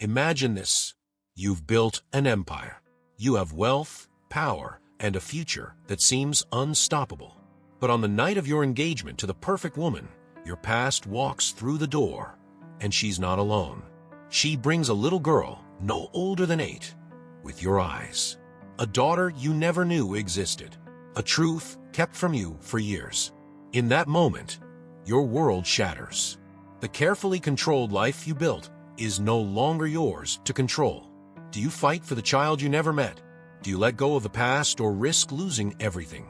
Imagine this. You've built an empire. You have wealth, power, and a future that seems unstoppable. But on the night of your engagement to the perfect woman, your past walks through the door, and she's not alone. She brings a little girl, no older than 8, with your eyes. A daughter you never knew existed. A truth kept from you for years. In that moment, your world shatters. The carefully controlled life you built is no longer yours to control. Do you fight for the child you never met? Do you let go of the past or risk losing everything?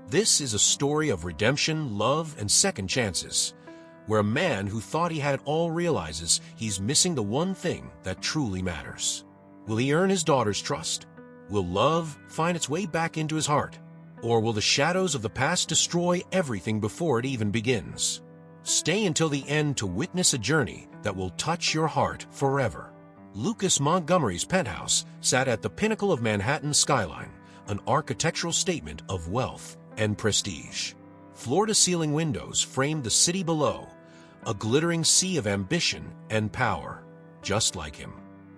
This is a story of redemption, love, and second chances, where a man who thought he had it all realizes he's missing the one thing that truly matters. Will he earn his daughter's trust? Will love find its way back into his heart? Or will the shadows of the past destroy everything before it even begins? Stay until the end to witness a journey that will touch your heart forever. Lucas Montgomery's penthouse sat at the pinnacle of Manhattan's skyline, an architectural statement of wealth and prestige. Floor-to-ceiling windows framed the city below, a glittering sea of ambition and power, just like him.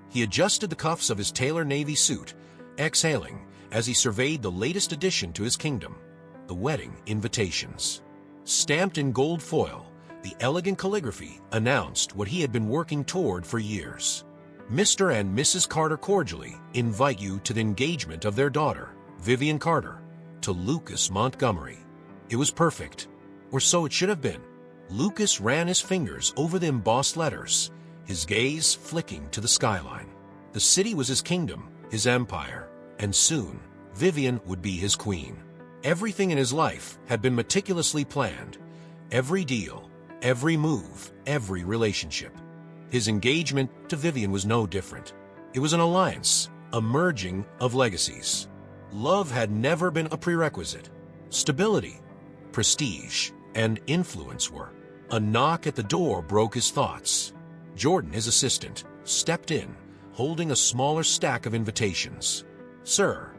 He adjusted the cuffs of his tailor navy suit, exhaling as he surveyed the latest addition to his kingdom, the wedding invitations. Stamped in gold foil, the elegant calligraphy announced what he had been working toward for years. Mr. and Mrs. Carter cordially invite you to the engagement of their daughter, Vivian Carter, to Lucas Montgomery. It was perfect, or so it should have been. Lucas ran his fingers over the embossed letters, his gaze flicking to the skyline. The city was his kingdom, his empire, and soon Vivian would be his queen. Everything in his life had been meticulously planned. Every deal, every move, every relationship. His engagement to Vivian was no different. It was an alliance, a merging of legacies. Love had never been a prerequisite. Stability, prestige, and influence were. A knock at the door broke his thoughts. Jordan, his assistant, stepped in, holding a smaller stack of invitations. "Sir,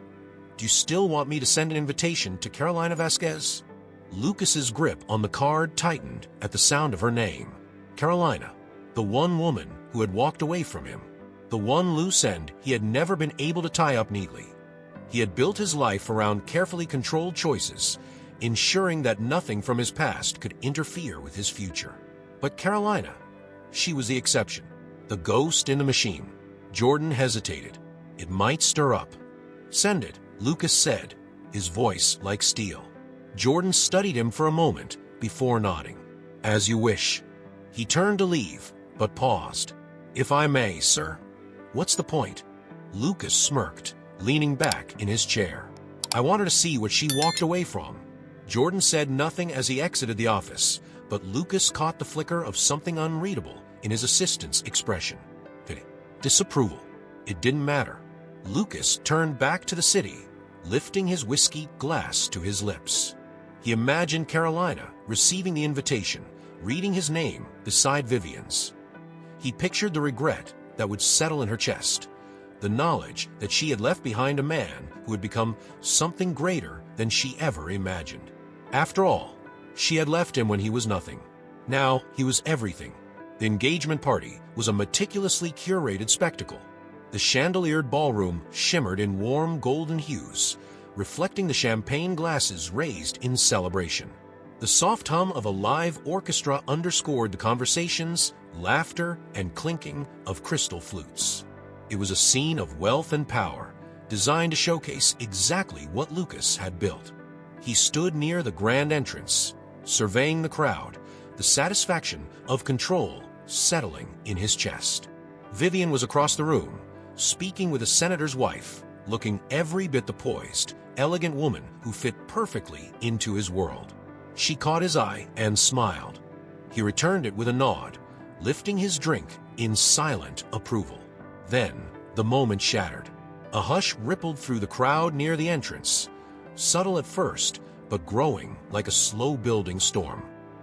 do you still want me to send an invitation to Carolina Vasquez?" Lucas's grip on the card tightened at the sound of her name. Carolina, the one woman who had walked away from him, the one loose end he had never been able to tie up neatly. He had built his life around carefully controlled choices, ensuring that nothing from his past could interfere with his future. But Carolina, she was the exception, the ghost in the machine. Jordan hesitated. It might stir up. "Send it," Lucas said, his voice like steel. Jordan studied him for a moment before nodding. "As you wish." He turned to leave, but paused. "If I may, sir." "What's the point?" Lucas smirked, leaning back in his chair. "I wanted to see what she walked away from." Jordan said nothing as he exited the office, but Lucas caught the flicker of something unreadable in his assistant's expression. Disapproval. It didn't matter. Lucas turned back to the city, lifting his whiskey glass to his lips. He imagined Carolina receiving the invitation, reading his name beside Vivian's. He pictured the regret that would settle in her chest, the knowledge that she had left behind a man who had become something greater than she ever imagined. After all, she had left him when he was nothing. Now he was everything. The engagement party was a meticulously curated spectacle. The chandeliered ballroom shimmered in warm golden hues, reflecting the champagne glasses raised in celebration. The soft hum of a live orchestra underscored the conversations, laughter, and clinking of crystal flutes. It was a scene of wealth and power, designed to showcase exactly what Lucas had built. He stood near the grand entrance, surveying the crowd, the satisfaction of control settling in his chest. Vivian was across the room, speaking with a senator's wife, looking every bit the poised, elegant woman who fit perfectly into his world. She caught his eye and smiled. He returned it with a nod, lifting his drink in silent approval. Then, the moment shattered. A hush rippled through the crowd near the entrance, subtle at first, but growing like a slow-building storm.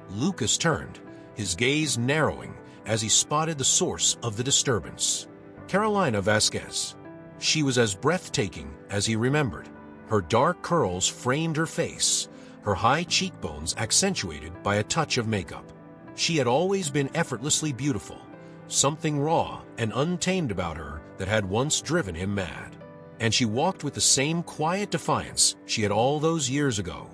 Lucas turned, his gaze narrowing as he spotted the source of the disturbance. Carolina Vasquez. She was as breathtaking as he remembered. Her dark curls framed her face, her high cheekbones accentuated by a touch of makeup. She had always been effortlessly beautiful, something raw and untamed about her that had once driven him mad. And she walked with the same quiet defiance she had all those years ago,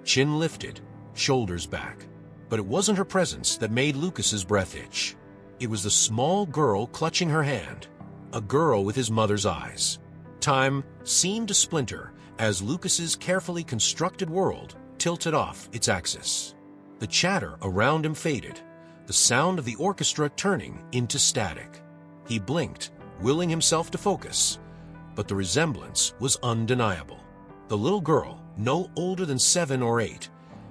chin lifted, shoulders back. But it wasn't her presence that made Lucas's breath itch. It was the small girl clutching her hand, a girl with his mother's eyes. Time seemed to splinter as Lucas's carefully constructed world tilted off its axis. The chatter around him faded, the sound of the orchestra turning into static. He blinked, willing himself to focus, but the resemblance was undeniable. The little girl, no older than 7 or 8,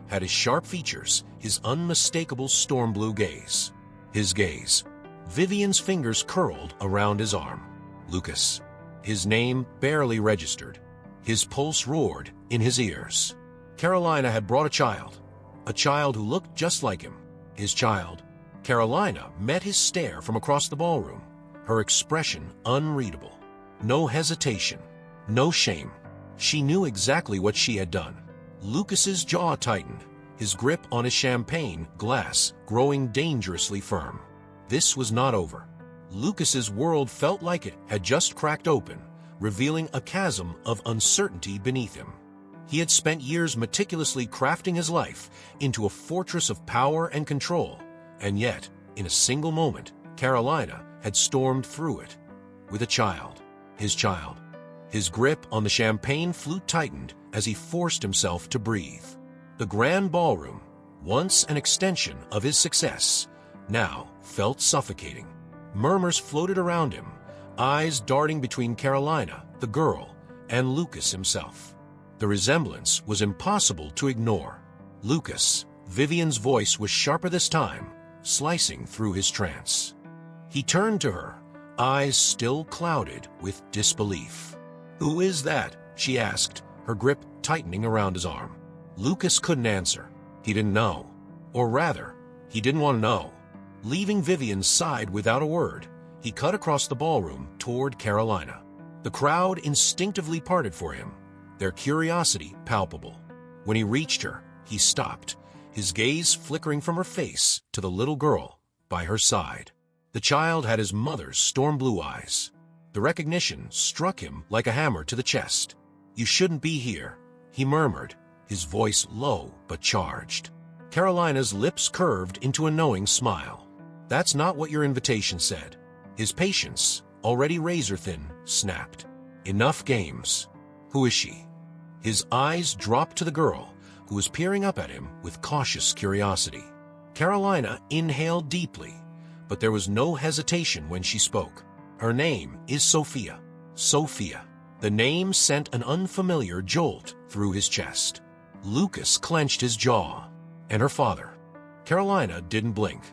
had his sharp features, his unmistakable storm blue gaze. His gaze. Vivian's fingers curled around his arm. Lucas. His name barely registered. His pulse roared in his ears. Carolina had brought a child who looked just like him. His child. Carolina met his stare from across the ballroom, her expression unreadable. No hesitation, no shame. She knew exactly what she had done. Lucas's jaw tightened, his grip on his champagne glass growing dangerously firm. This was not over. Lucas's world felt like it had just cracked open, revealing a chasm of uncertainty beneath him. He had spent years meticulously crafting his life into a fortress of power and control, and yet, in a single moment, Carolina had stormed through it. With a child. His child. His grip on the champagne flute tightened as he forced himself to breathe. The grand ballroom, once an extension of his success, now felt suffocating. Murmurs floated around him, eyes darting between Carolina, the girl, and Lucas himself. The resemblance was impossible to ignore. Lucas, Vivian's voice was sharper this time, slicing through his trance. He turned to her, eyes still clouded with disbelief. "Who is that?" she asked, her grip tightening around his arm. Lucas couldn't answer. He didn't know. Or rather, he didn't want to know. Leaving Vivian's side without a word, he cut across the ballroom toward Carolina. The crowd instinctively parted for him, their curiosity palpable. When he reached her, he stopped, his gaze flickering from her face to the little girl by her side. The child had his mother's storm blue eyes. The recognition struck him like a hammer to the chest. "You shouldn't be here," he murmured, his voice low but charged. Carolina's lips curved into a knowing smile. "That's not what your invitation said." His patience, already razor-thin, snapped. "Enough games. Who is she?" His eyes dropped to the girl, who was peering up at him with cautious curiosity. Carolina inhaled deeply, but there was no hesitation when she spoke. "Her name is Sophia." Sophia. The name sent an unfamiliar jolt through his chest. Lucas clenched his jaw. "And her father?" Carolina didn't blink.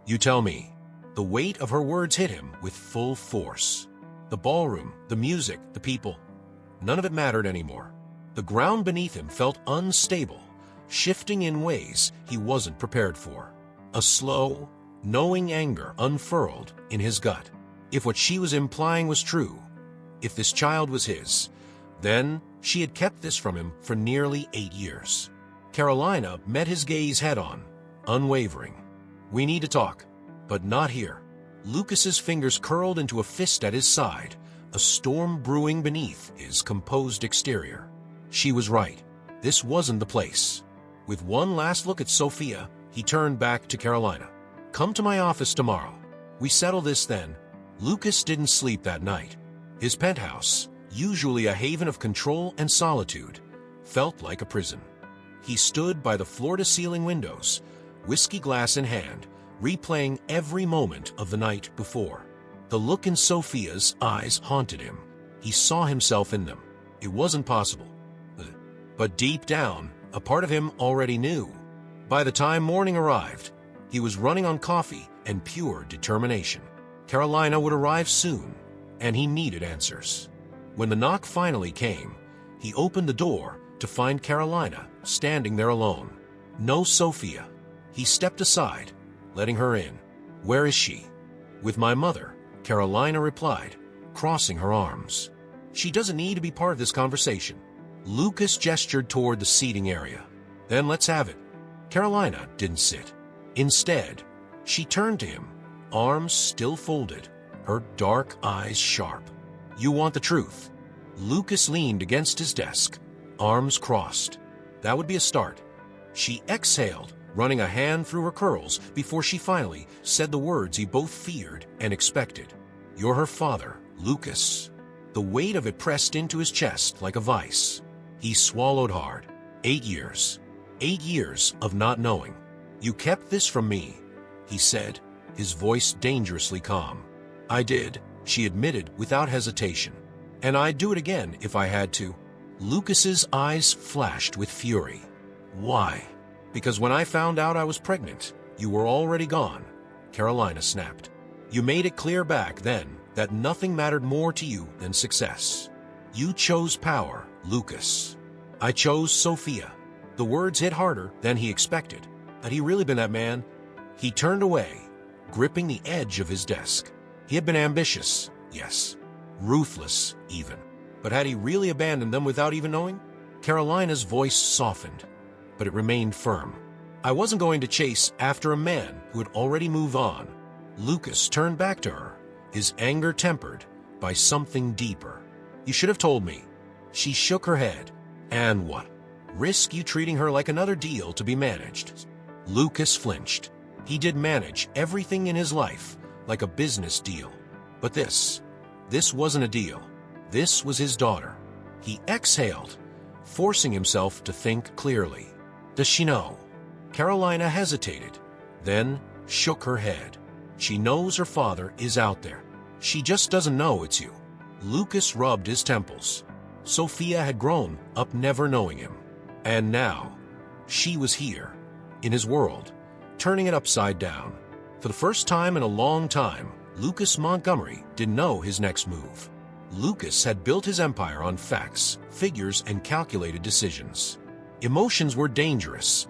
"You tell me." The weight of her words hit him with full force. The ballroom, the music, the people. None of it mattered anymore. The ground beneath him felt unstable, shifting in ways he wasn't prepared for. A slow, knowing anger unfurled in his gut. If what she was implying was true, if this child was his, then she had kept this from him for nearly 8 years. Carolina met his gaze head-on, unwavering. "We need to talk, but not here." Lucas's fingers curled into a fist at his side, a storm brewing beneath his composed exterior. She was right. This wasn't the place. With one last look at Sophia, he turned back to Carolina. "Come to my office tomorrow. We settle this then." Lucas didn't sleep that night. His penthouse, usually a haven of control and solitude, felt like a prison. He stood by the floor-to-ceiling windows, whiskey glass in hand, replaying every moment of the night before. The look in Sophia's eyes haunted him. He saw himself in them. It wasn't possible. But deep down, a part of him already knew. By the time morning arrived, he was running on coffee and pure determination. Carolina would arrive soon, and he needed answers. When the knock finally came, he opened the door to find Carolina standing there alone. No Sophia. He stepped aside, letting her in. "Where is she?" "With my mother," Carolina replied, crossing her arms. "She doesn't need to be part of this conversation." Lucas gestured toward the seating area. "Then let's have it." Carolina didn't sit. Instead, she turned to him, arms still folded, her dark eyes sharp. "You want the truth?" Lucas leaned against his desk, arms crossed. That would be a start. She exhaled, running a hand through her curls before she finally said the words he both feared and expected. "You're her father, Lucas." The weight of it pressed into his chest like a vice. He swallowed hard. 8 years. 8 years of not knowing. "You kept this from me," he said, his voice dangerously calm. "I did," she admitted without hesitation. "And I'd do it again if I had to." Lucas's eyes flashed with fury. "Why?" "Because when I found out I was pregnant, you were already gone," Carolina snapped. "You made it clear back then that nothing mattered more to you than success. You chose power, Lucas. I chose Sophia." The words hit harder than he expected. Had he really been that man? He turned away, gripping the edge of his desk. He had been ambitious, yes. Ruthless, even. But had he really abandoned them without even knowing? Carolina's voice softened, but it remained firm. "I wasn't going to chase after a man who had already moved on." Lucas turned back to her, his anger tempered by something deeper. "You should have told me." She shook her head. "And what? Risk you treating her like another deal to be managed?" Lucas flinched. He did manage everything in his life like a business deal. But this wasn't a deal. This was his daughter. He exhaled, forcing himself to think clearly. "Does she know?" Carolina hesitated, then shook her head. "She knows her father is out there. She just doesn't know it's you." Lucas rubbed his temples. Sophia had grown up never knowing him. And now, she was here, in his world, turning it upside down. For the first time in a long time, Lucas Montgomery didn't know his next move. Lucas had built his empire on facts, figures, and calculated decisions. Emotions were dangerous,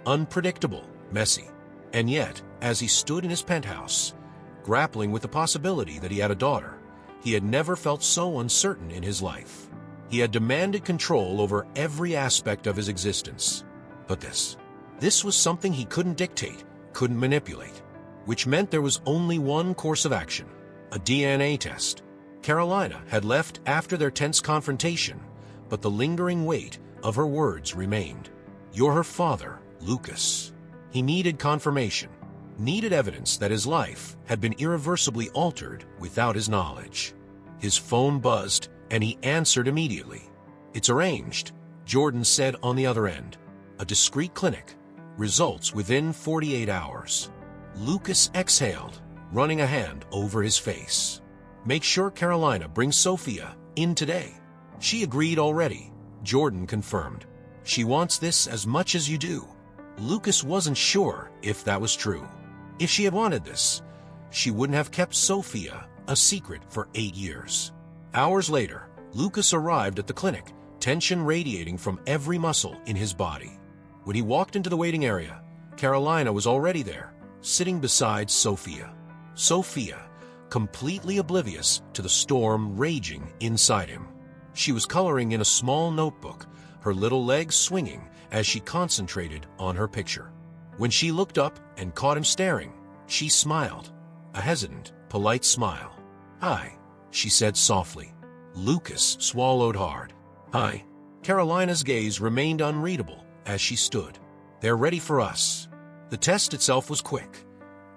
unpredictable, messy. And yet, as he stood in his penthouse, grappling with the possibility that he had a daughter, he had never felt so uncertain in his life. He had demanded control over every aspect of his existence. But this was something he couldn't dictate, couldn't manipulate, which meant there was only one course of action: a DNA test. Carolina had left after their tense confrontation, but the lingering weight of her words remained. "You're her father, Lucas." He needed confirmation, needed evidence that his life had been irreversibly altered without his knowledge. His phone buzzed, and he answered immediately. "It's arranged," Jordan said on the other end. "A discreet clinic. Results within 48 hours. Lucas exhaled, running a hand over his face. "Make sure Carolina brings Sophia in today." "She agreed already," Jordan confirmed. "She wants this as much as you do." Lucas wasn't sure if that was true. If she had wanted this, she wouldn't have kept Sophia a secret for 8 years. Hours later, Lucas arrived at the clinic, tension radiating from every muscle in his body. When he walked into the waiting area, Carolina was already there, sitting beside Sophia. Sophia, completely oblivious to the storm raging inside him. She was coloring in a small notebook, her little legs swinging as she concentrated on her picture. When she looked up and caught him staring, she smiled, a hesitant, polite smile. "Hi," she said softly. Lucas swallowed hard. "Hi." Carolina's gaze remained unreadable as she stood. "They're ready for us." The test itself was quick,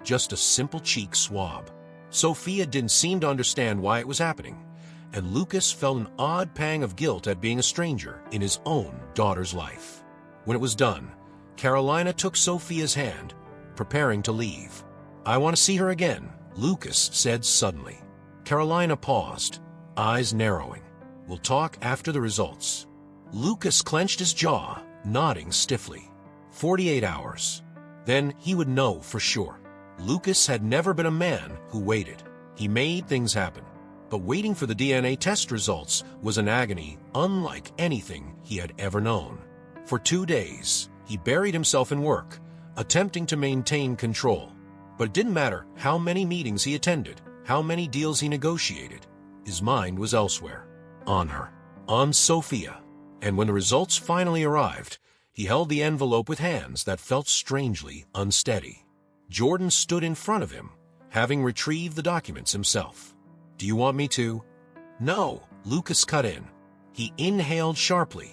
just a simple cheek swab. Sophia didn't seem to understand why it was happening, and Lucas felt an odd pang of guilt at being a stranger in his own daughter's life. When it was done, Carolina took Sophia's hand, preparing to leave. "I want to see her again," Lucas said suddenly. Carolina paused, eyes narrowing. "We'll talk after the results." Lucas clenched his jaw, nodding stiffly. 48 hours. Then he would know for sure. Lucas had never been a man who waited. He made things happen. But waiting for the DNA test results was an agony unlike anything he had ever known. For 2 days, he buried himself in work, attempting to maintain control. But it didn't matter how many meetings he attended, how many deals he negotiated. His mind was elsewhere. On her. On Sophia. And when the results finally arrived, he held the envelope with hands that felt strangely unsteady. Jordan stood in front of him, having retrieved the documents himself. "Do you want me to?" "No," Lucas cut in. He inhaled sharply,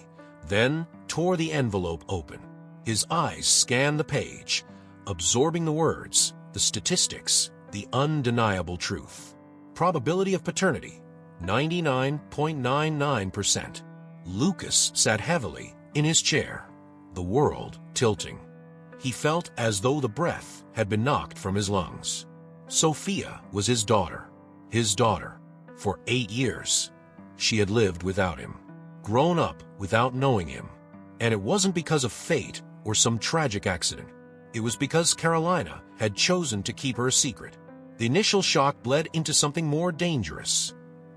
then tore the envelope open. His eyes scanned the page, absorbing the words, the statistics, the undeniable truth. Probability of paternity, 99.99%. Lucas sat heavily in his chair, the world tilting. He felt as though the breath had been knocked from his lungs. Sophia was his daughter. His daughter. For 8 years, she had lived without him, grown up without knowing him. And it wasn't because of fate or some tragic accident. It was because Carolina had chosen to keep her a secret. The initial shock bled into something more dangerous: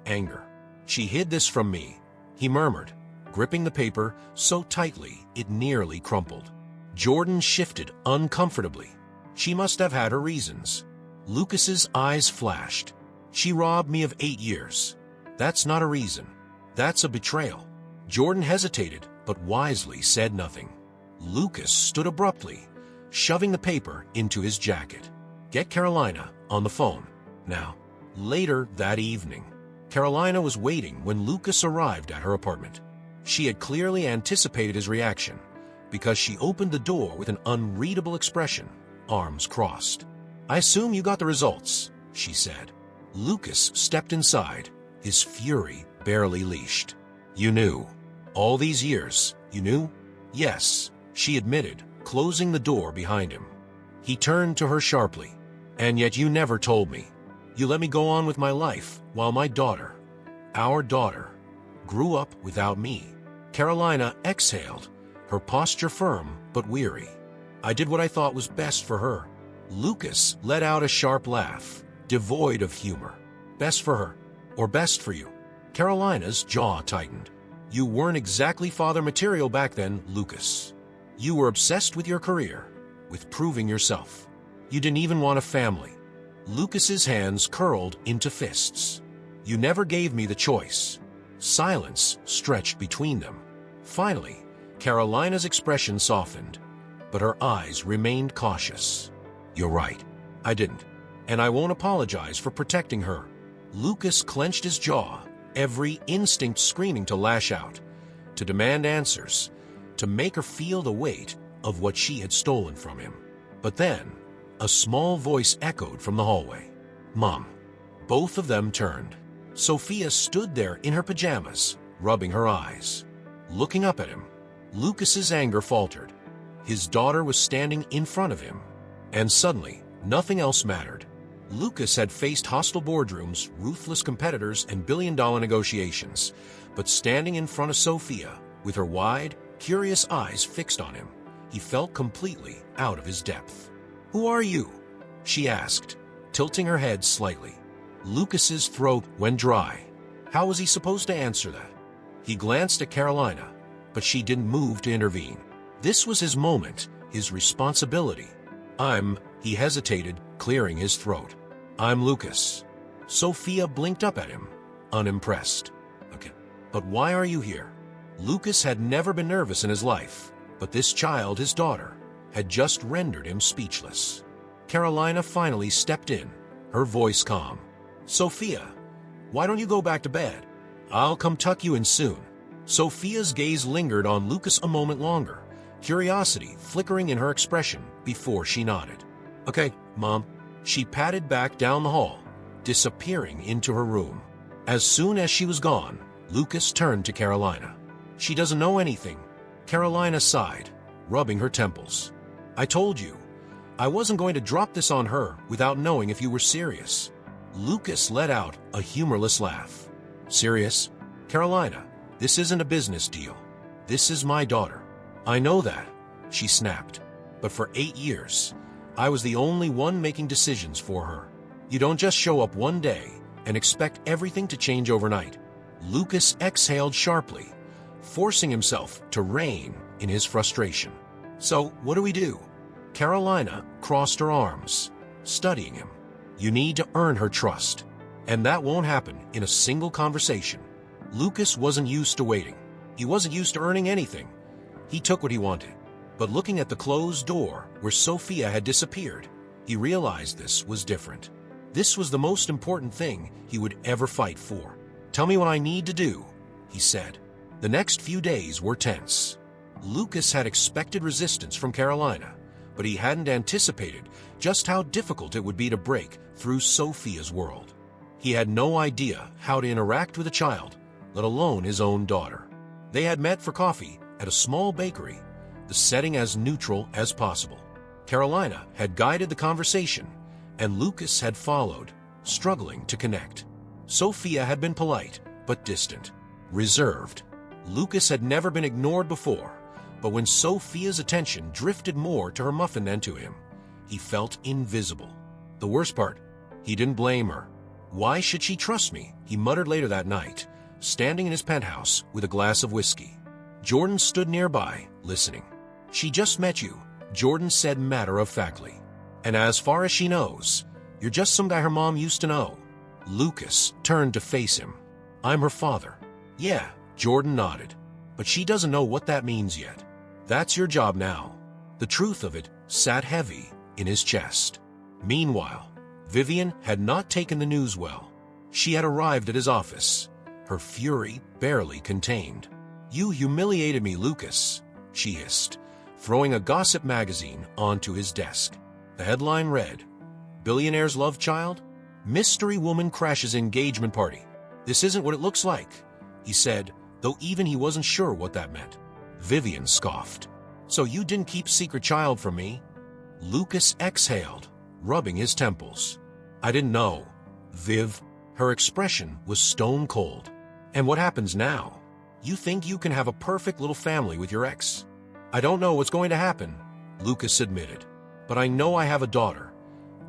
anger. "She hid this from me," he murmured, gripping the paper so tightly it nearly crumpled. Jordan shifted uncomfortably. She must have had her reasons. Lucas's eyes flashed. "She robbed me of 8 years. That's not a reason. That's a betrayal." Jordan hesitated, but wisely said nothing. Lucas stood abruptly, shoving the paper into his jacket. "Get Carolina on the phone, now." Later that evening, Carolina was waiting when Lucas arrived at her apartment. She had clearly anticipated his reaction, because she opened the door with an unreadable expression, arms crossed. "I assume you got the results," she said. Lucas stepped inside, his fury barely leashed. "You knew. All these years, you knew?" "Yes," she admitted, closing the door behind him. He turned to her sharply. "And yet you never told me. You let me go on with my life while my daughter, our daughter, grew up without me." Carolina exhaled, her posture firm but weary. "I did what I thought was best for her." Lucas let out a sharp laugh, devoid of humor. "Best for her, or best for you?" Carolina's jaw tightened. "You weren't exactly father material back then, Lucas. You were obsessed with your career, with proving yourself. You didn't even want a family." Lucas's hands curled into fists. "You never gave me the choice." Silence stretched between them. Finally, Carolina's expression softened, but her eyes remained cautious. "You're right. I didn't. And I won't apologize for protecting her." Lucas clenched his jaw, every instinct screaming to lash out, to demand answers, to make her feel the weight of what she had stolen from him. But then, a small voice echoed from the hallway. "Mom." Both of them turned. Sophia stood there in her pajamas, rubbing her eyes. Looking up at him, Lucas's anger faltered. His daughter was standing in front of him, and suddenly, nothing else mattered. Lucas had faced hostile boardrooms, ruthless competitors, and billion-dollar negotiations, but standing in front of Sophia, with her wide, curious eyes fixed on him, he felt completely out of his depth. "Who are you?" she asked, tilting her head slightly. Lucas's throat went dry. How was he supposed to answer that? He glanced at Carolina, but she didn't move to intervene. This was his moment, his responsibility. He hesitated, clearing his throat. "I'm Lucas." Sophia blinked up at him, unimpressed. "Okay, but why are you here?" Lucas had never been nervous in his life, but this child, his daughter, had just rendered him speechless. Carolina finally stepped in, her voice calm. "Sophia, why don't you go back to bed? I'll come tuck you in soon." Sophia's gaze lingered on Lucas a moment longer, curiosity flickering in her expression before she nodded. "Okay, Mom." She padded back down the hall, disappearing into her room. As soon as she was gone, Lucas turned to Carolina. "She doesn't know anything." Carolina sighed, rubbing her temples. "I told you, I wasn't going to drop this on her without knowing if you were serious." Lucas let out a humorless laugh. "Serious? Carolina, this isn't a business deal. This is my daughter." "I know that," she snapped. "But for 8 years, I was the only one making decisions for her. You don't just show up one day and expect everything to change overnight." Lucas exhaled sharply, forcing himself to rein in his frustration. "So, what do we do?" Carolina crossed her arms, studying him. "You need to earn her trust, and that won't happen in a single conversation." Lucas wasn't used to waiting. He wasn't used to earning anything. He took what he wanted. But looking at the closed door where Sophia had disappeared, he realized this was different. This was the most important thing he would ever fight for. "Tell me what I need to do," he said. The next few days were tense. Lucas had expected resistance from Carolina, but he hadn't anticipated just how difficult it would be to break through Sophia's world. He had no idea how to interact with a child, let alone his own daughter. They had met for coffee at a small bakery, the setting as neutral as possible. Carolina had guided the conversation, and Lucas had followed, struggling to connect. Sophia had been polite, but distant, reserved. Lucas had never been ignored before, but when Sophia's attention drifted more to her muffin than to him, he felt invisible. The worst part, he didn't blame her. "Why should she trust me?" he muttered later that night, standing in his penthouse with a glass of whiskey. Jordan stood nearby, listening. "She just met you," Jordan said matter-of-factly. "And as far as she knows, you're just some guy her mom used to know." Lucas turned to face him. "I'm her father." "Yeah," Jordan nodded. "But she doesn't know what that means yet. That's your job now." The truth of it sat heavy in his chest. Meanwhile, Vivian had not taken the news well. She had arrived at his office, her fury barely contained. "You humiliated me, Lucas," she hissed, throwing a gossip magazine onto his desk. The headline read, "Billionaire's love child? Mystery woman crashes engagement party. This isn't what it looks like," he said, though even he wasn't sure what that meant. Vivian scoffed. "So you didn't keep secret child from me?" Lucas exhaled, rubbing his temples. "I didn't know, Viv." Her expression was stone cold. "And what happens now? You think you can have a perfect little family with your ex?" "I don't know what's going to happen," Lucas admitted. "But I know I have a daughter,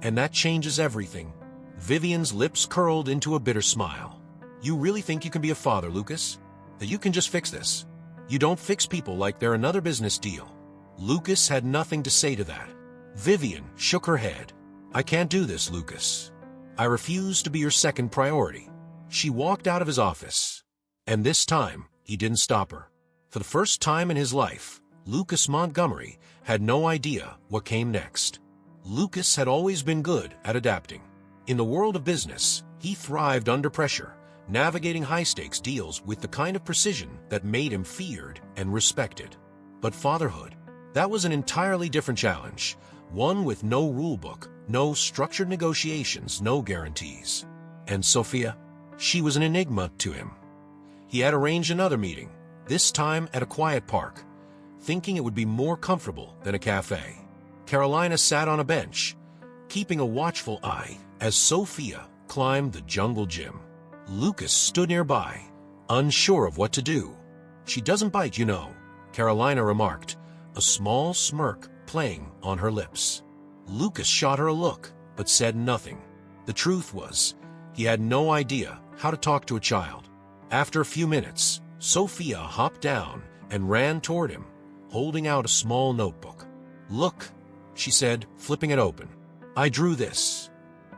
and that changes everything." Vivian's lips curled into a bitter smile. "You really think you can be a father, Lucas? That you can just fix this? You don't fix people like they're another business deal." Lucas had nothing to say to that. Vivian shook her head. "I can't do this, Lucas. I refuse to be your second priority." She walked out of his office, and this time he didn't stop her. For the first time in his life, Lucas Montgomery had no idea what came next. Lucas had always been good at adapting. In the world of business, he thrived under pressure, navigating high-stakes deals with the kind of precision that made him feared and respected. But fatherhood, that was an entirely different challenge, one with no rulebook, no structured negotiations, no guarantees. And Sophia? She was an enigma to him. He had arranged another meeting, this time at a quiet park, thinking it would be more comfortable than a cafe. Carolina sat on a bench, keeping a watchful eye as Sophia climbed the jungle gym. Lucas stood nearby, unsure of what to do. "She doesn't bite, you know," Carolina remarked, a small smirk playing on her lips. Lucas shot her a look, but said nothing. The truth was, he had no idea how to talk to a child. After a few minutes, Sophia hopped down and ran toward him, holding out a small notebook. "Look," she said, flipping it open. "I drew this."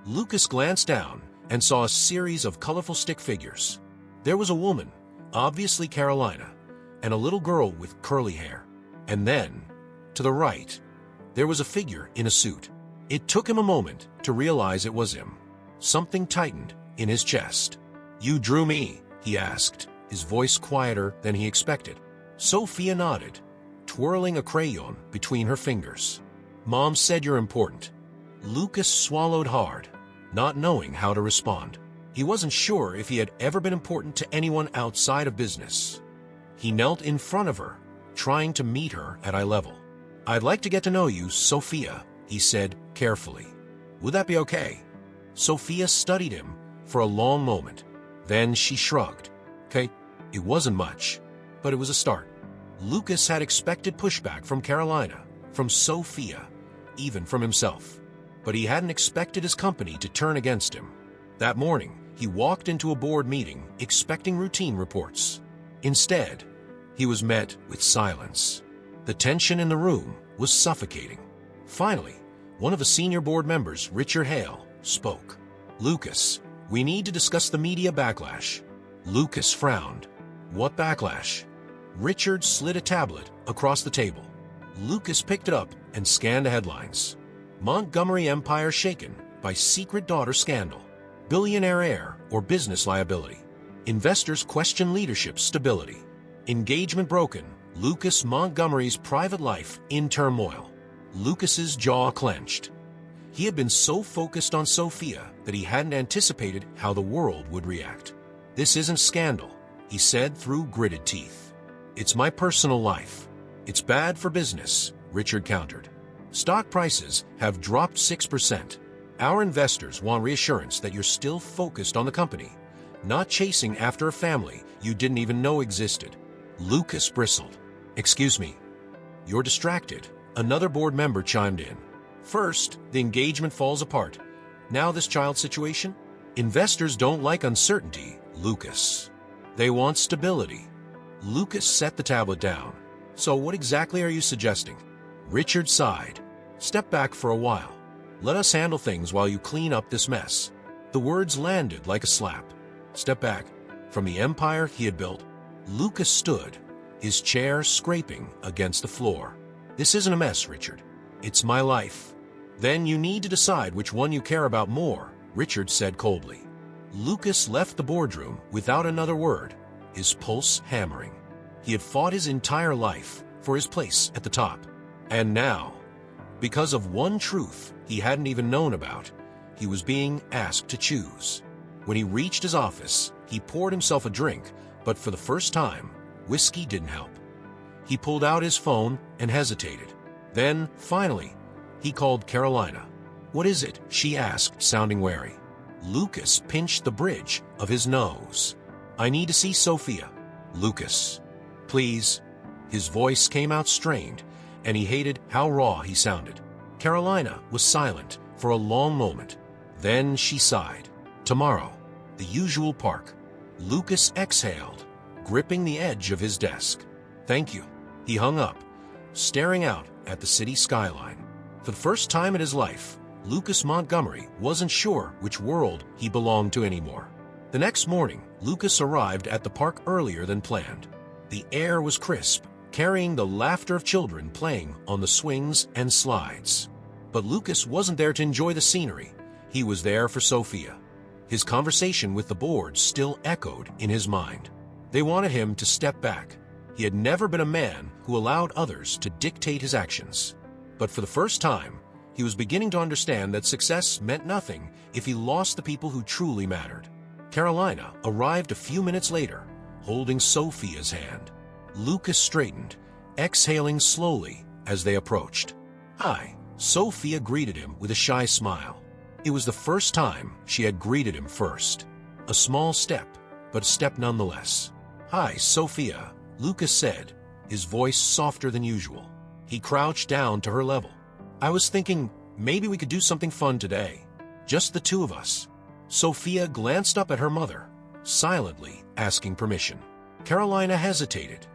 Lucas glanced down and saw a series of colorful stick figures. There was a woman, obviously Carolina, and a little girl with curly hair. And then, to the right, there was a figure in a suit. It took him a moment to realize it was him. Something tightened in his chest. "You drew me?" he asked, his voice quieter than he expected. Sophia nodded, twirling a crayon between her fingers. "Mom said you're important." Lucas swallowed hard, not knowing how to respond. He wasn't sure if he had ever been important to anyone outside of business. He knelt in front of her, trying to meet her at eye level. "I'd like to get to know you, Sophia," he said carefully. "Would that be okay?" Sophia studied him for a long moment. Then she shrugged. "Okay." It wasn't much, but it was a start. Lucas had expected pushback from Carolina, from Sophia, even from himself. But he hadn't expected his company to turn against him. That morning, he walked into a board meeting expecting routine reports. Instead, he was met with silence. The tension in the room was suffocating. Finally, one of the senior board members, Richard Hale, spoke. "Lucas, we need to discuss the media backlash." Lucas frowned. "What backlash?" Richard slid a tablet across the table. Lucas picked it up and scanned the headlines. "Montgomery Empire shaken by secret daughter scandal, billionaire heir or business liability. Investors question leadership stability. Engagement broken, Lucas Montgomery's private life in turmoil. Lucas's jaw clenched. He had been so focused on Sophia that he hadn't anticipated how the world would react. "This isn't scandal," he said through gritted teeth. "It's my personal life." "It's bad for business," Richard countered. "Stock prices have dropped 6%. Our investors want reassurance that you're still focused on the company, not chasing after a family you didn't even know existed." Lucas bristled. "Excuse me." "You're distracted," another board member chimed in. "First, the engagement falls apart. Now this child situation? Investors don't like uncertainty, Lucas. They want stability." Lucas set the tablet down. "So what exactly are you suggesting?" Richard sighed. "Step back for a while. Let us handle things while you clean up this mess." The words landed like a slap. Step back from the empire he had built. Lucas stood, his chair scraping against the floor. "This isn't a mess, Richard. It's my life." "Then you need to decide which one you care about more," Richard said coldly. Lucas left the boardroom without another word, his pulse hammering. He had fought his entire life for his place at the top. And now, because of one truth he hadn't even known about, he was being asked to choose. When he reached his office, he poured himself a drink, but for the first time, whiskey didn't help. He pulled out his phone and hesitated. Then, finally, he called Carolina. "What is it?" she asked, sounding wary. Lucas pinched the bridge of his nose. "I need to see Sophia." "Lucas, please." His voice came out strained, and he hated how raw he sounded. Carolina was silent for a long moment. Then she sighed. "Tomorrow, the usual park." Lucas exhaled, gripping the edge of his desk. "Thank you." He hung up, staring out at the city skyline. For the first time in his life, Lucas Montgomery wasn't sure which world he belonged to anymore. The next morning, Lucas arrived at the park earlier than planned. The air was crisp, carrying the laughter of children playing on the swings and slides. But Lucas wasn't there to enjoy the scenery. He was there for Sophia. His conversation with the board still echoed in his mind. They wanted him to step back. He had never been a man who allowed others to dictate his actions. But for the first time, he was beginning to understand that success meant nothing if he lost the people who truly mattered. Carolina arrived a few minutes later, holding Sophia's hand. Lucas straightened, exhaling slowly as they approached. "Hi," Sophia greeted him with a shy smile. It was the first time she had greeted him first. A small step, but a step nonetheless. "Hi, Sophia," Lucas said, his voice softer than usual. He crouched down to her level. "I was thinking maybe we could do something fun today. Just the two of us." Sophia glanced up at her mother, silently asking permission. Carolina hesitated,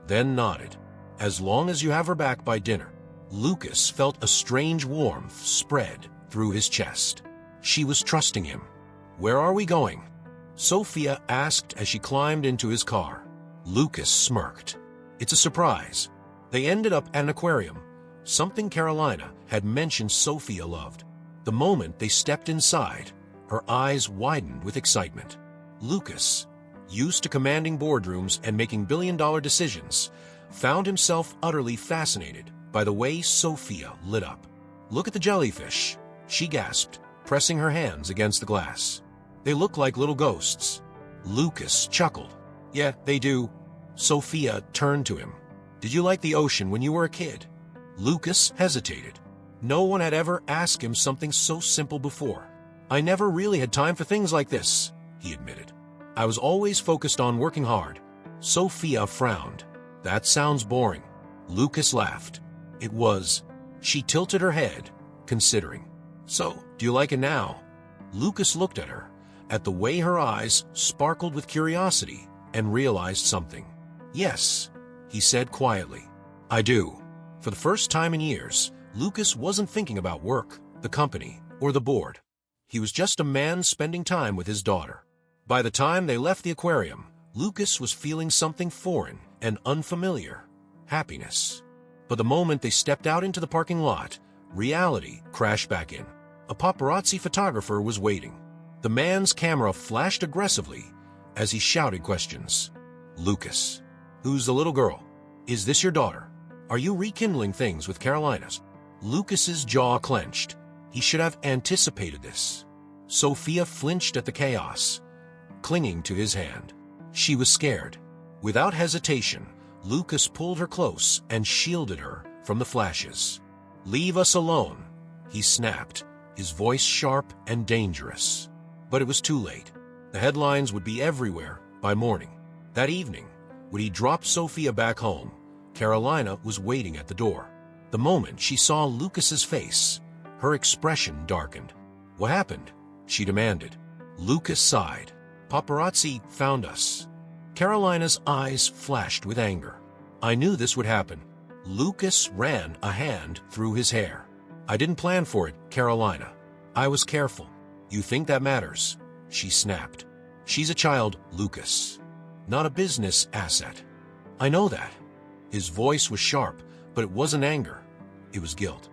then nodded. "As long as you have her back by dinner." Lucas felt a strange warmth spread through his chest. She was trusting him. "Where are we going?" Sophia asked as she climbed into his car. Lucas smirked. "It's a surprise." They ended up at an aquarium, something Carolina had mentioned Sophia loved. The moment they stepped inside, her eyes widened with excitement. Lucas, used to commanding boardrooms and making billion-dollar decisions, found himself utterly fascinated by the way Sophia lit up. "Look at the jellyfish," she gasped, pressing her hands against the glass. "They look like little ghosts." Lucas chuckled. "Yeah, they do." Sophia turned to him. "Did you like the ocean when you were a kid?" Lucas hesitated. No one had ever asked him something so simple before. "I never really had time for things like this," he admitted. "I was always focused on working hard." Sophia frowned. "That sounds boring." Lucas laughed. It was. She tilted her head, considering. "So, do you like it now?" Lucas looked at her, at the way her eyes sparkled with curiosity, and realized something. "Yes," he said quietly. "I do." For the first time in years, Lucas wasn't thinking about work, the company, or the board. He was just a man spending time with his daughter. By the time they left the aquarium, Lucas was feeling something foreign and unfamiliar: happiness. But the moment they stepped out into the parking lot, reality crashed back in. A paparazzi photographer was waiting. The man's camera flashed aggressively as he shouted questions. "Lucas, who's the little girl? Is this your daughter? Are you rekindling things with Carolina's?" Lucas's jaw clenched. He should have anticipated this. Sophia flinched at the chaos, clinging to his hand. She was scared. Without hesitation, Lucas pulled her close and shielded her from the flashes. "Leave us alone," he snapped, his voice sharp and dangerous. But it was too late. The headlines would be everywhere by morning. That evening, when he dropped Sophia back home, Carolina was waiting at the door. The moment she saw Lucas's face, her expression darkened. "What happened?" she demanded. Lucas sighed. "Paparazzi found us." Carolina's eyes flashed with anger. "I knew this would happen." Lucas ran a hand through his hair. "I didn't plan for it, Carolina. I was careful." "You think that matters?" she snapped. "She's a child, Lucas, not a business asset." "I know that." His voice was sharp, but it wasn't anger. It was guilt.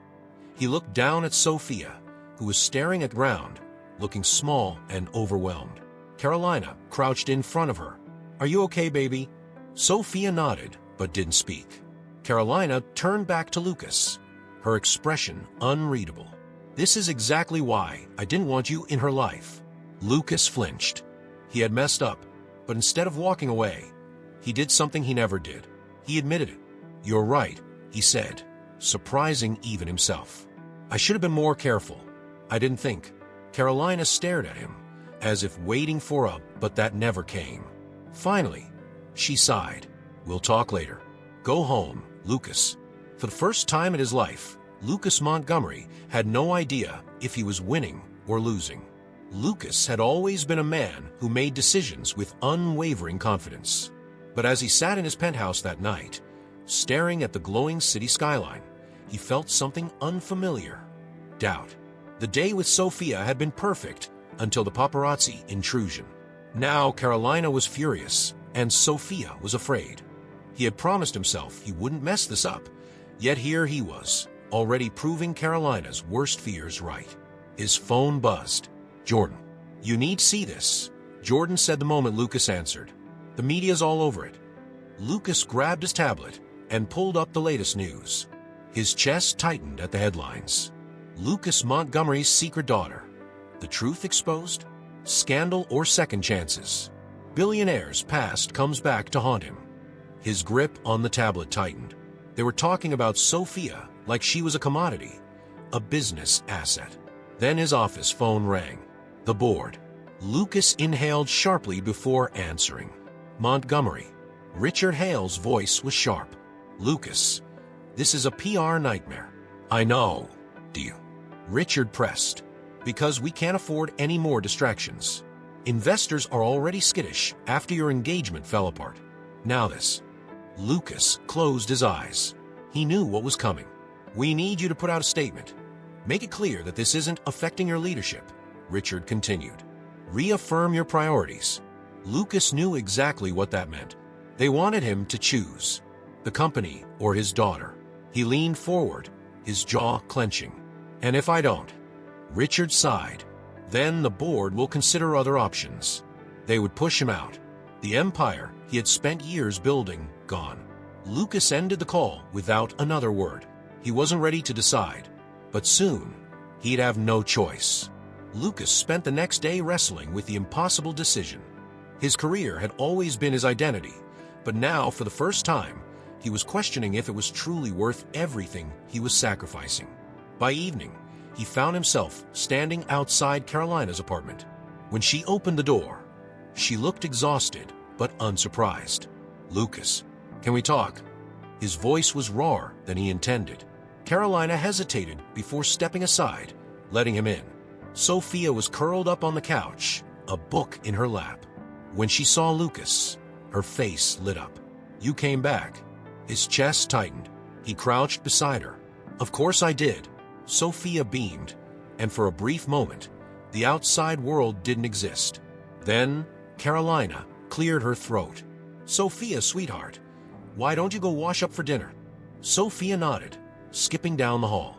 He looked down at Sophia, who was staring at the ground, looking small and overwhelmed. Carolina crouched in front of her. "Are you okay, baby?" Sophia nodded, but didn't speak. Carolina turned back to Lucas, her expression unreadable. "This is exactly why I didn't want you in her life." Lucas flinched. He had messed up, but instead of walking away, he did something he never did. He admitted it. "You're right," he said, surprising even himself. "I should have been more careful. I didn't think." Carolina stared at him, as if waiting for a but that never came. Finally, she sighed. "We'll talk later. Go home, Lucas." For the first time in his life, Lucas Montgomery had no idea if he was winning or losing. Lucas had always been a man who made decisions with unwavering confidence. But as he sat in his penthouse that night, staring at the glowing city skyline, he felt something unfamiliar. Doubt. The day with Sophia had been perfect until the paparazzi intrusion. Now Carolina was furious, and Sophia was afraid. He had promised himself he wouldn't mess this up, yet here he was, already proving Carolina's worst fears right. His phone buzzed. "Jordan, you need to see this," Jordan said the moment Lucas answered. "The media's all over it." Lucas grabbed his tablet and pulled up the latest news. His chest tightened at the headlines. Lucas Montgomery's secret daughter. The truth exposed? Scandal or second chances? Billionaire's past comes back to haunt him. His grip on the tablet tightened. They were talking about Sophia like she was a commodity, a business asset. Then his office phone rang. The board. Lucas inhaled sharply before answering. "Montgomery." Richard Hale's voice was sharp. "Lucas, this is a PR nightmare." "I know. Do you?" Richard pressed. "Because we can't afford any more distractions. Investors are already skittish after your engagement fell apart. Now this." Lucas closed his eyes. He knew what was coming. "We need you to put out a statement. Make it clear that this isn't affecting your leadership," Richard continued. "Reaffirm your priorities." Lucas knew exactly what that meant. They wanted him to choose the company or his daughter. He leaned forward, his jaw clenching. "And if I don't?" Richard sighed. "Then the board will consider other options." They would push him out. The empire he had spent years building, gone. Lucas ended the call without another word. He wasn't ready to decide, but soon he'd have no choice. Lucas spent the next day wrestling with the impossible decision. His career had always been his identity, but now, for the first time, he was questioning if it was truly worth everything he was sacrificing. By evening, he found himself standing outside Carolina's apartment. When she opened the door, she looked exhausted but unsurprised. "Lucas, can we talk?" His voice was rawer than he intended. Carolina hesitated before stepping aside, letting him in. Sophia was curled up on the couch, a book in her lap. When she saw Lucas, her face lit up. "You came back." His chest tightened. He crouched beside her. "Of course I did." Sophia beamed, and for a brief moment, the outside world didn't exist. Then Carolina cleared her throat. "Sophia, sweetheart, why don't you go wash up for dinner?" Sophia nodded, skipping down the hall.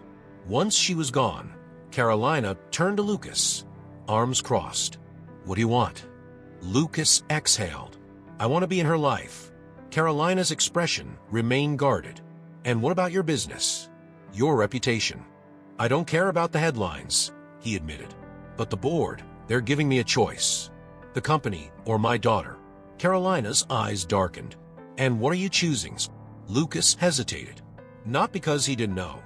Once she was gone, Carolina turned to Lucas, arms crossed. "What do you want?" Lucas exhaled. "I want to be in her life." Carolina's expression remained guarded. "And what about your business? Your reputation?" "I don't care about the headlines," he admitted. "But the board, they're giving me a choice. The company or my daughter." Carolina's eyes darkened. "And what are you choosing?" Lucas hesitated. Not because he didn't know,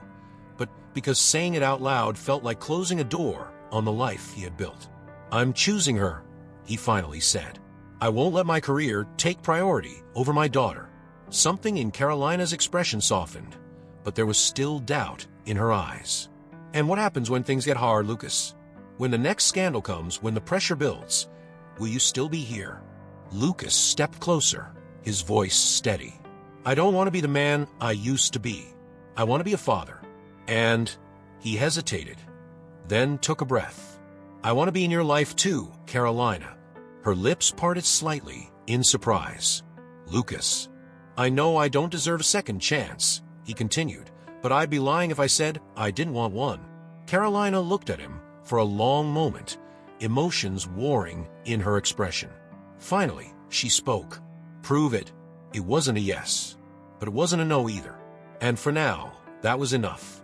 but because saying it out loud felt like closing a door on the life he had built. "I'm choosing her," he finally said. "I won't let my career take priority over my daughter." Something in Carolina's expression softened, but there was still doubt in her eyes. "And what happens when things get hard, Lucas? When the next scandal comes, when the pressure builds, will you still be here?" Lucas stepped closer, his voice steady. "I don't want to be the man I used to be. I want to be a father. And," he hesitated, then took a breath, "I want to be in your life too, Carolina." Her lips parted slightly in surprise. "Lucas, I know I don't deserve a second chance," he continued, "but I'd be lying if I said I didn't want one." Carolina looked at him for a long moment, emotions warring in her expression. Finally, she spoke. "Prove it." It wasn't a yes, but it wasn't a no either. And for now, that was enough.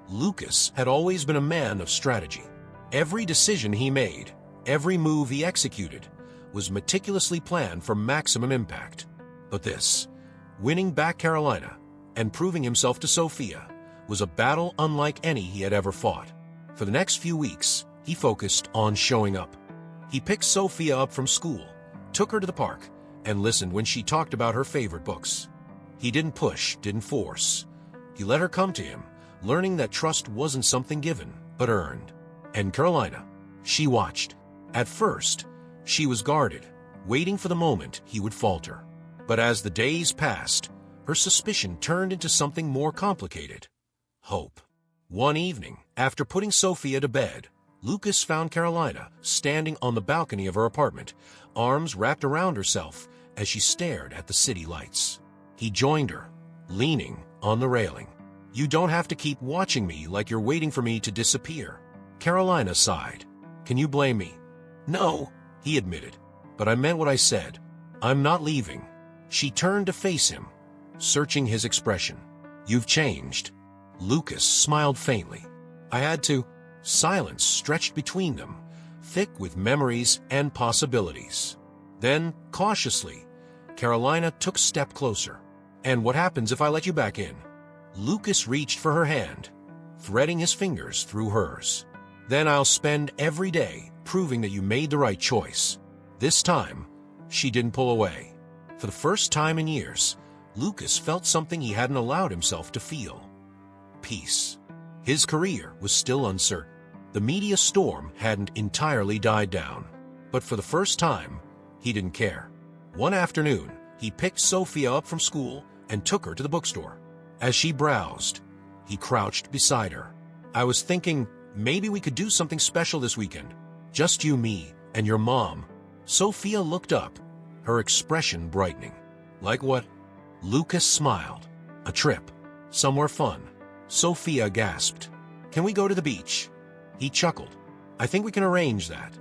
Lucas had always been a man of strategy. Every decision he made, every move he executed, was meticulously planned for maximum impact. But this, winning back Carolina and proving himself to Sophia, was a battle unlike any he had ever fought. For the next few weeks, he focused on showing up. He picked Sophia up from school, took her to the park, and listened when she talked about her favorite books. He didn't push, didn't force. He let her come to him, learning that trust wasn't something given, but earned. And Carolina, she watched. At first, she was guarded, waiting for the moment he would falter. But as the days passed, her suspicion turned into something more complicated. Hope. One evening, after putting Sophia to bed, Lucas found Carolina standing on the balcony of her apartment, arms wrapped around herself as she stared at the city lights. He joined her, leaning on the railing. "You don't have to keep watching me like you're waiting for me to disappear." Carolina sighed. "Can you blame me?" "No," he admitted, "but I meant what I said. I'm not leaving." She turned to face him, searching his expression. "You've changed." Lucas smiled faintly. "I had to." Silence stretched between them, thick with memories and possibilities. Then, cautiously, Carolina took a step closer. "And what happens if I let you back in?" Lucas reached for her hand, threading his fingers through hers. "Then I'll spend every day proving that you made the right choice." This time, she didn't pull away. For the first time in years, Lucas felt something he hadn't allowed himself to feel. Peace. His career was still uncertain. The media storm hadn't entirely died down. But for the first time, he didn't care. One afternoon, he picked Sophia up from school and took her to the bookstore. As she browsed, he crouched beside her. "I was thinking maybe we could do something special this weekend. Just you, me, and your mom." Sophia looked up, her expression brightening. "Like what?" Lucas smiled. "A trip. Somewhere fun." Sophia gasped. "Can we go to the beach?" He chuckled. "I think we can arrange that."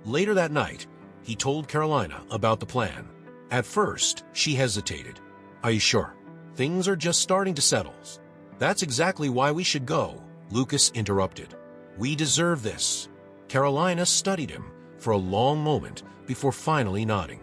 Later that night, he told Carolina about the plan. At first, she hesitated. "Are you sure? Things are just starting to settle." "That's exactly why we should go," Lucas interrupted. "We deserve this." Carolina studied him for a long moment before finally nodding.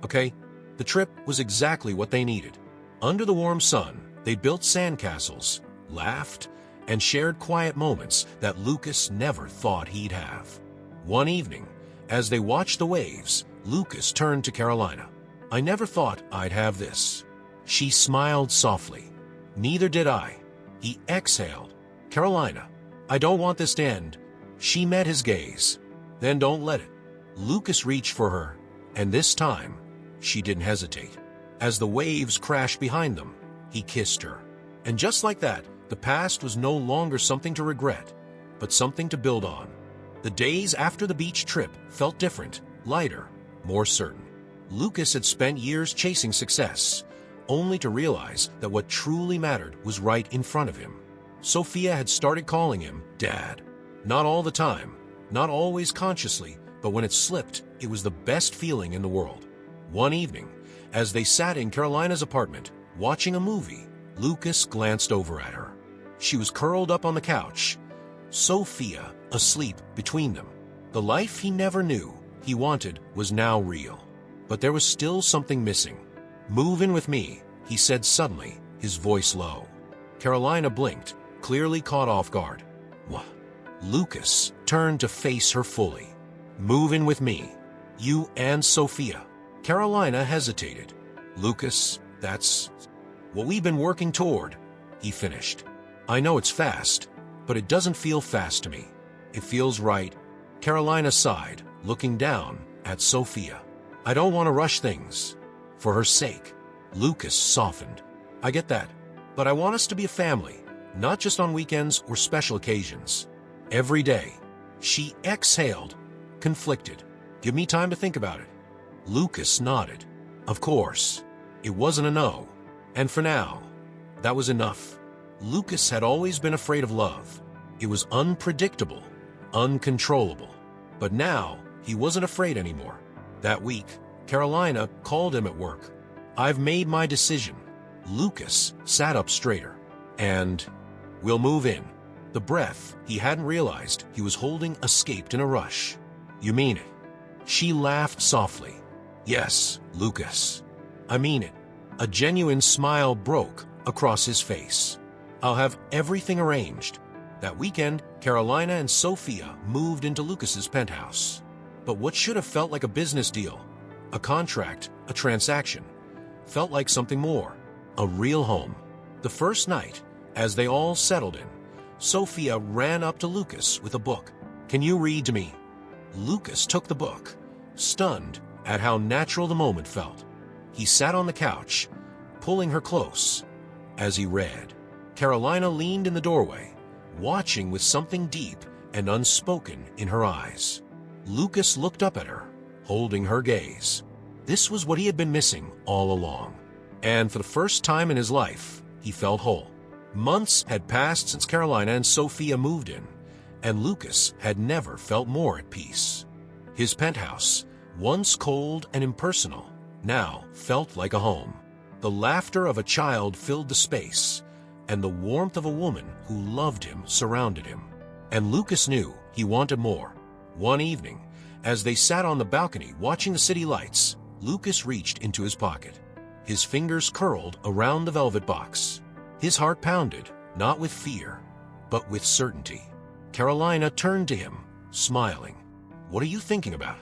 Okay, the trip was exactly what they needed. Under the warm sun, they built sandcastles, laughed, and shared quiet moments that Lucas never thought he'd have. One evening, as they watched the waves, Lucas turned to Carolina. "I never thought I'd have this." She smiled softly. "Neither did I." He exhaled. "Carolina, I don't want this to end." She met his gaze. "Then don't let it." Lucas reached for her, and this time, she didn't hesitate. As the waves crashed behind them, he kissed her. And just like that, the past was no longer something to regret, but something to build on. The days after the beach trip felt different, lighter, more certain. Lucas had spent years chasing success, only to realize that what truly mattered was right in front of him. Sophia had started calling him Dad. Not all the time, not always consciously, but when it slipped, it was the best feeling in the world. One evening, as they sat in Carolina's apartment, watching a movie, Lucas glanced over at her. She was curled up on the couch, Sophia asleep between them. The life he never knew he wanted was now real. But there was still something missing. "Move in with me," he said suddenly, his voice low. Carolina blinked, clearly caught off guard. "What?" Lucas turned to face her fully. "Move in with me. You and Sophia." Carolina hesitated. "Lucas, that's what we've been working toward," he finished. "I know it's fast, but it doesn't feel fast to me. It feels right." Carolina sighed, looking down at Sophia. "I don't want to rush things. For her sake." Lucas softened. "I get that, but I want us to be a family, not just on weekends or special occasions. Every day." She exhaled, conflicted. "Give me time to think about it." Lucas nodded. Of course. It wasn't a no. And for now, that was enough. Lucas had always been afraid of love. It was unpredictable, uncontrollable. But now, he wasn't afraid anymore. That week, Carolina called him at work. "I've made my decision." Lucas sat up straighter. "And we'll move in." The breath he hadn't realized he was holding escaped in a rush. "You mean it?" She laughed softly. "Yes, Lucas. I mean it." A genuine smile broke across his face. "I'll have everything arranged." That weekend, Carolina and Sophia moved into Lucas's penthouse. But what should have felt like a business deal, a contract, a transaction, felt like something more, a real home. The first night, as they all settled in, Sophia ran up to Lucas with a book. "Can you read to me?" Lucas took the book, stunned at how natural the moment felt. He sat on the couch, pulling her close. As he read, Carolina leaned in the doorway, watching with something deep and unspoken in her eyes. Lucas looked up at her, holding her gaze. This was what he had been missing all along. And for the first time in his life, he felt whole. Months had passed since Carolina and Sophia moved in, and Lucas had never felt more at peace. His penthouse, once cold and impersonal, now felt like a home. The laughter of a child filled the space, and the warmth of a woman who loved him surrounded him. And Lucas knew he wanted more. One evening, as they sat on the balcony watching the city lights, Lucas reached into his pocket. His fingers curled around the velvet box. His heart pounded, not with fear, but with certainty. Carolina turned to him, smiling. "What are you thinking about?"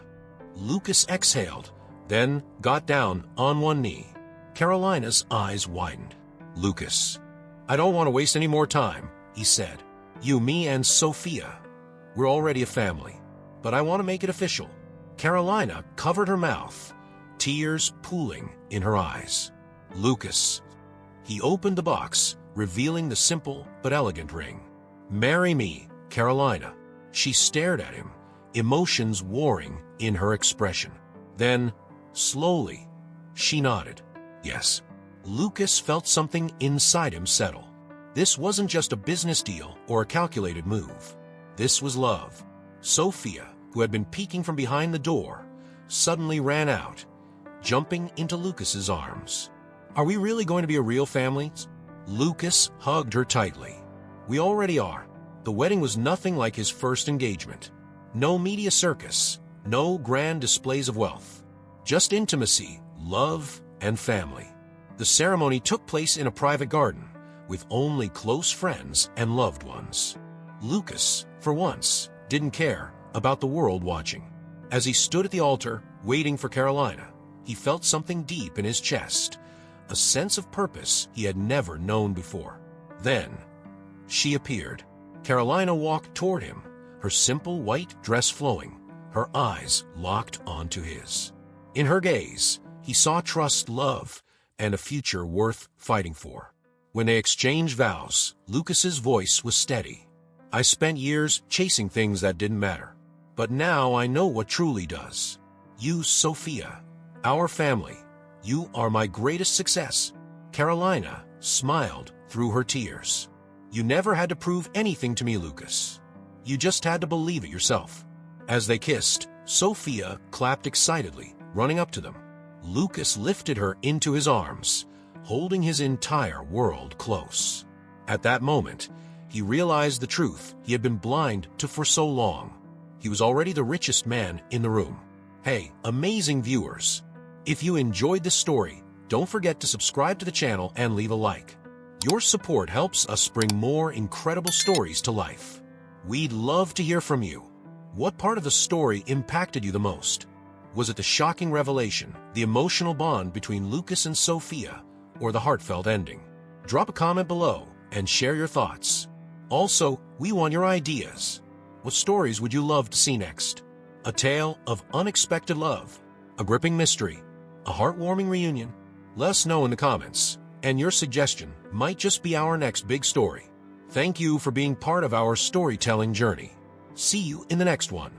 Lucas exhaled, then got down on one knee. Carolina's eyes widened. "Lucas, I don't want to waste any more time," he said. "You, me, and Sophia. We're already a family, but I want to make it official." Carolina covered her mouth, tears pooling in her eyes. "Lucas." He opened the box, revealing the simple but elegant ring. "Marry me, Carolina." She stared at him, emotions warring in her expression. Then, slowly, she nodded. Yes. Lucas felt something inside him settle. This wasn't just a business deal or a calculated move. This was love. Sophia, who had been peeking from behind the door, suddenly ran out, jumping into Lucas's arms. "Are we really going to be a real family?" Lucas hugged her tightly. "We already are." The wedding was nothing like his first engagement. No media circus, no grand displays of wealth. Just intimacy, love, and family. The ceremony took place in a private garden, with only close friends and loved ones. Lucas, for once, didn't care about the world watching. As he stood at the altar, waiting for Carolina, he felt something deep in his chest, a sense of purpose he had never known before. Then, she appeared. Carolina walked toward him, her simple white dress flowing, her eyes locked onto his. In her gaze, he saw trust, love, and a future worth fighting for. When they exchanged vows, Lucas's voice was steady. "I spent years chasing things that didn't matter, but now I know what truly does. You, Sophia, our family, you are my greatest success." Carolina smiled through her tears. "You never had to prove anything to me, Lucas. You just had to believe it yourself. As they kissed, Sophia clapped excitedly, running up to them. Lucas lifted her into his arms, holding his entire world close. At that moment, he realized the truth he had been blind to for so long. He was already the richest man in the room. Hey, amazing viewers! If you enjoyed this story, don't forget to subscribe to the channel and leave a like. Your support helps us bring more incredible stories to life. We'd love to hear from you. What part of the story impacted you the most? Was it the shocking revelation, the emotional bond between Lucas and Sophia, or the heartfelt ending? Drop a comment below and share your thoughts. Also, we want your ideas. What stories would you love to see next? A tale of unexpected love, a gripping mystery, a heartwarming reunion? Let us know in the comments, and your suggestion might just be our next big story. Thank you for being part of our storytelling journey. See you in the next one.